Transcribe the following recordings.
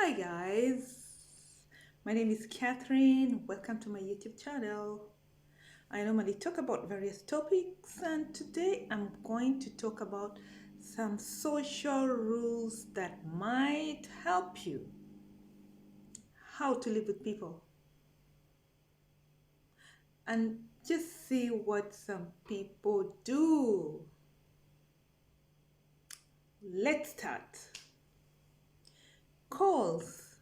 Hi guys, my name is Catherine. Welcome to my YouTube channel. I normally talk about various topics, and today I'm going to talk about some social rules that might help you how to live with people and just see what some people do. Let's start. Calls.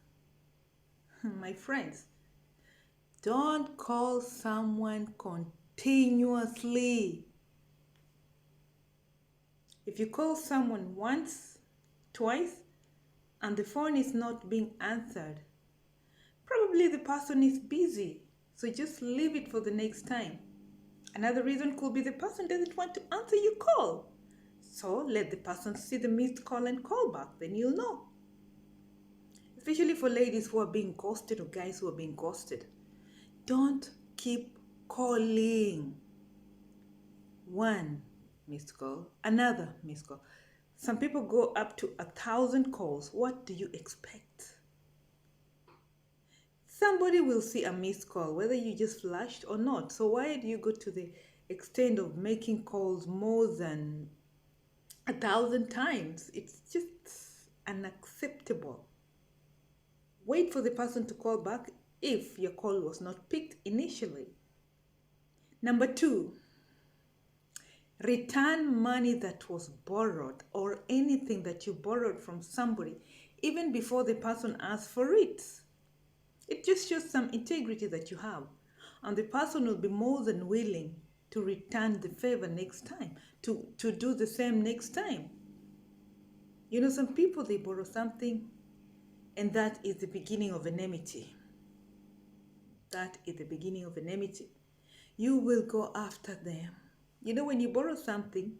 My friends, don't call someone continuously. If you call someone once, twice, and the phone is not being answered, probably the person is busy. So just leave it for the next time. Another reason could be the person doesn't want to answer your call. So let the person see the missed call and call back, then you'll know. Especially for ladies who are being ghosted or guys who are being ghosted. Don't keep calling. One missed call, another missed call. Some people go up to 1,000 calls. What do you expect? Somebody will see a missed call, whether you just flashed or not. So why do you go to the extent of making calls more than 1,000 times? It's just unacceptable. Wait for the person to call back if your call was not picked initially. Number two, return money that was borrowed or anything that you borrowed from somebody even before the person asks for it. It just shows some integrity that you have, and the person will be more than willing to return the favor next time, to do the same next time. You know, some people, they borrow something, and that is the beginning of enmity. That is the beginning of enmity. You will go after them. You know, when you borrow something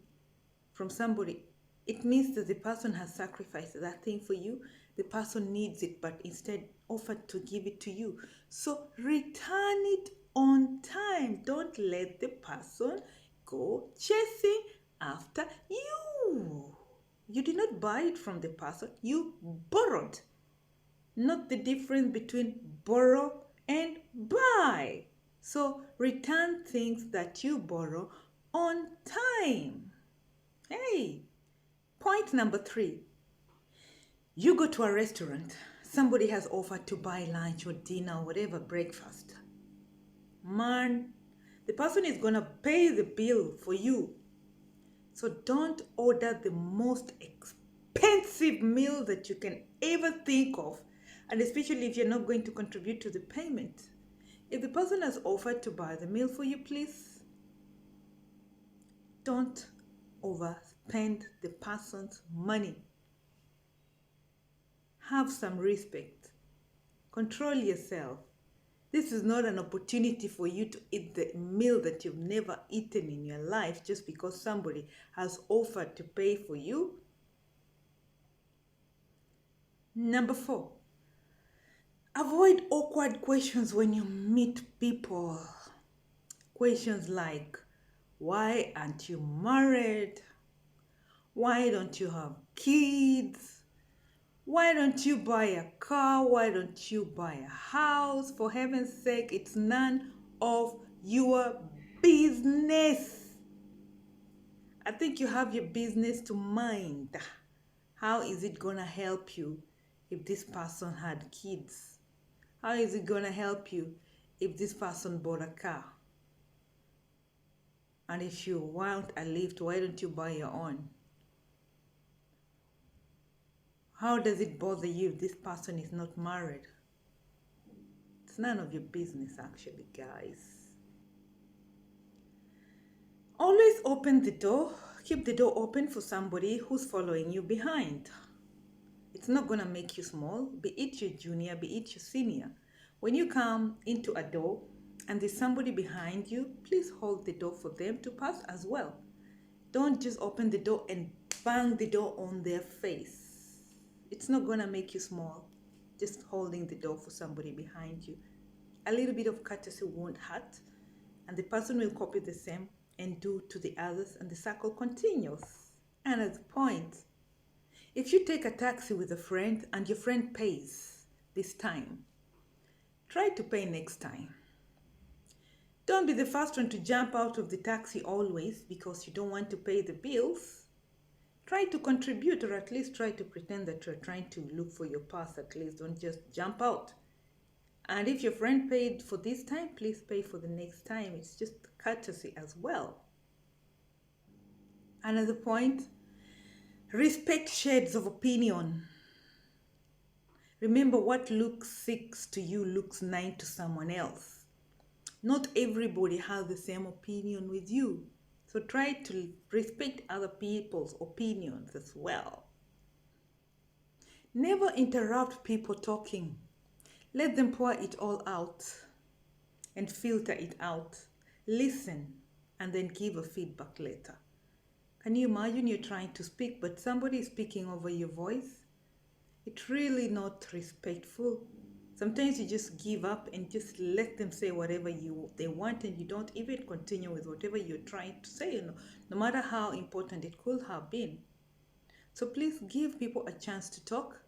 from somebody, it means that the person has sacrificed that thing for you. The person needs it, but instead offered to give it to you. So return it on time. Don't let the person go chasing after you. You did not buy it from the person, you borrowed. Not the difference between borrow and buy. So return things that you borrow on time. Hey, point number three. You go to a restaurant, somebody has offered to buy lunch or dinner or whatever, breakfast. Man, the person is gonna pay the bill for you. So don't order the most expensive meal that you can ever think of, and especially if you're not going to contribute to the payment. If the person has offered to buy the meal for you, please don't overspend the person's money. Have some respect. Control yourself. This is not an opportunity for you to eat the meal that you've never eaten in your life just because somebody has offered to pay for you. Number four, avoid awkward questions when you meet people. Questions like, why aren't you married? Why don't you have kids? Why don't you buy a car? Why don't you buy a house? For heaven's sake, it's none of your business. I think you have your business to mind. How is it gonna help you if this person had kids? How is it gonna help you if this person bought a car? And if you want a lift, why don't you buy your own? How does it bother you if this person is not married? It's none of your business, actually, guys. Always open the door. Keep the door open for somebody who's following you behind. It's not going to make you small, be it your junior, be it your senior. When you come into a door and there's somebody behind you, please hold the door for them to pass as well. Don't just open the door and bang the door on their face. It's not going to make you small, just holding the door for somebody behind you. A little bit of courtesy won't hurt, and the person will copy the same and do to the others, and the circle continues. Another point, if you take a taxi with a friend and your friend pays, this time. Try to pay next time. Don't be the first one to jump out of the taxi always because you don't want to pay the bills. Try to contribute, or at least try to pretend that you're trying to look for your purse at least. Don't just jump out. And if your friend paid for this time, please pay for the next time. It's just courtesy as well. Another point, respect shades of opinion. Remember, what looks 6 to you looks 9 to someone else. Not everybody has the same opinion with you. So try to respect other people's opinions as well. Never interrupt people talking. Let them pour it all out and filter it out. Listen and then give a feedback later. Can you imagine you're trying to speak but somebody is speaking over your voice? It's really not respectful. Sometimes you just give up and just let them say whatever they want, and you don't even continue with whatever you're trying to say, no matter how important it could have been. So please give people a chance to talk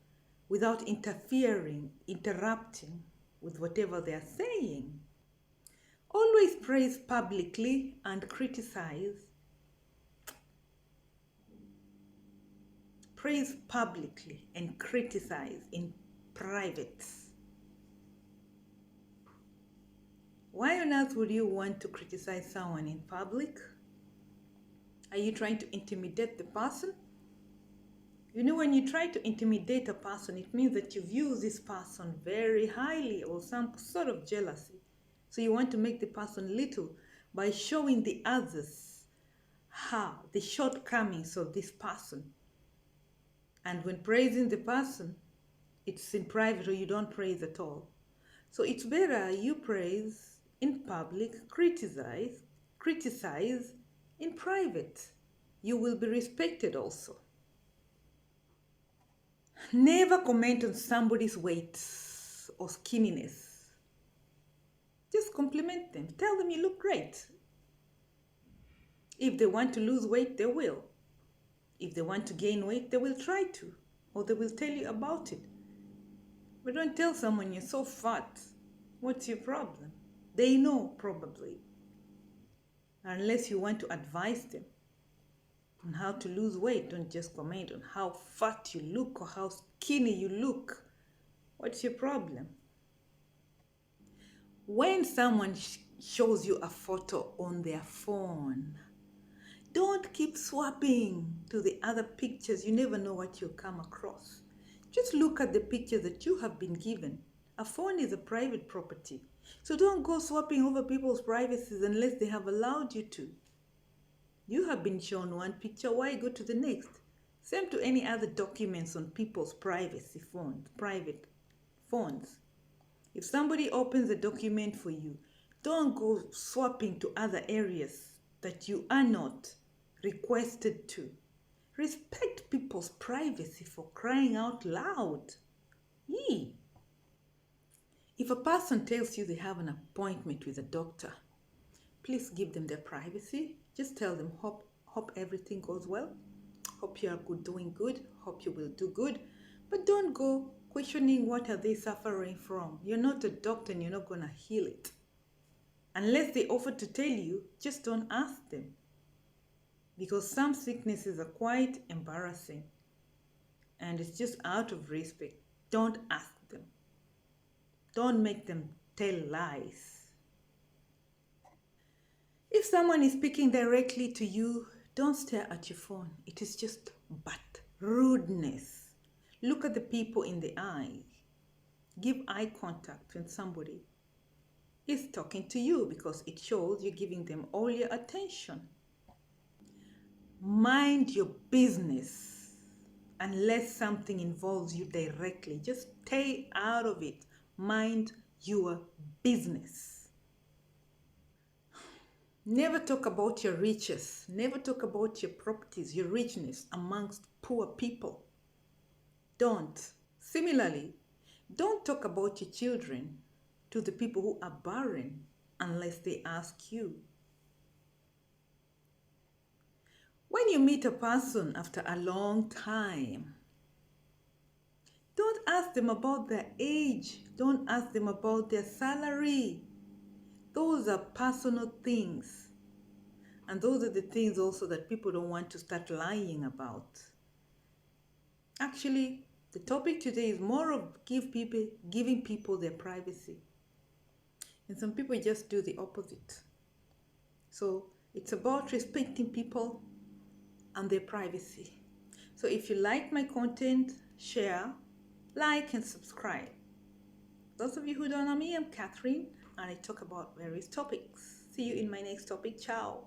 without interfering, interrupting with whatever they're saying. Always praise publicly and criticize. Praise publicly and criticize in private. Why on earth would you want to criticize someone in public? Are you trying to intimidate the person? You know, when you try to intimidate a person, it means that you view this person very highly or some sort of jealousy. So you want to make the person little by showing the others the shortcomings of this person. And when praising the person, it's in private or you don't praise at all. So it's better you praise in public, criticize in private. You will be respected also. Never comment on somebody's weight or skinniness. Just compliment them. Tell them you look great. If they want to lose weight, they will. If they want to gain weight, they will try to, or they will tell you about it. But don't tell someone you're so fat. What's your problem? They know probably. Unless you want to advise them on how to lose weight, don't just comment on how fat you look or how skinny you look. What's your problem? When someone shows you a photo on their phone, don't keep swapping to the other pictures. You never know what you'll come across. Just look at the picture that you have been given. A phone is a private property. So don't go swapping over people's privacies unless they have allowed you to. You have been shown one picture, why go to the next? Same to any other documents on people's private phones. If somebody opens a document for you, don't go swapping to other areas that you are not requested to. Respect people's privacy, for crying out loud. Yee. If a person tells you they have an appointment with a doctor, please give them their privacy. Just tell them, hope everything goes well. Hope you are doing good. Hope you will do good. But don't go questioning what are they suffering from. You're not a doctor and you're not going to heal it. Unless they offer to tell you, just don't ask them. Because some sicknesses are quite embarrassing. And it's just out of respect. Don't ask them. Don't make them tell lies. If someone is speaking directly to you, don't stare at your phone. It is just but rudeness. Look at the people in the eye. Give eye contact when somebody is talking to you, because it shows you're giving them all your attention. Mind your business unless something involves you directly. Just stay out of it. Mind your business. Never talk about your riches. Never talk about your properties, your richness amongst poor people. Don't. Similarly, don't talk about your children to the people who are barren unless they ask you. When you meet a person after a long time, don't ask them about their age. Don't ask them about their salary. Those are personal things. And those are the things also that people don't want to start lying about. Actually, the topic today is more of giving people their privacy. And some people just do the opposite. So it's about respecting people and their privacy. So if you like my content, share, like, and subscribe. Those of you who don't know me, I'm Catherine, and I talk about various topics. See you in my next topic. Ciao.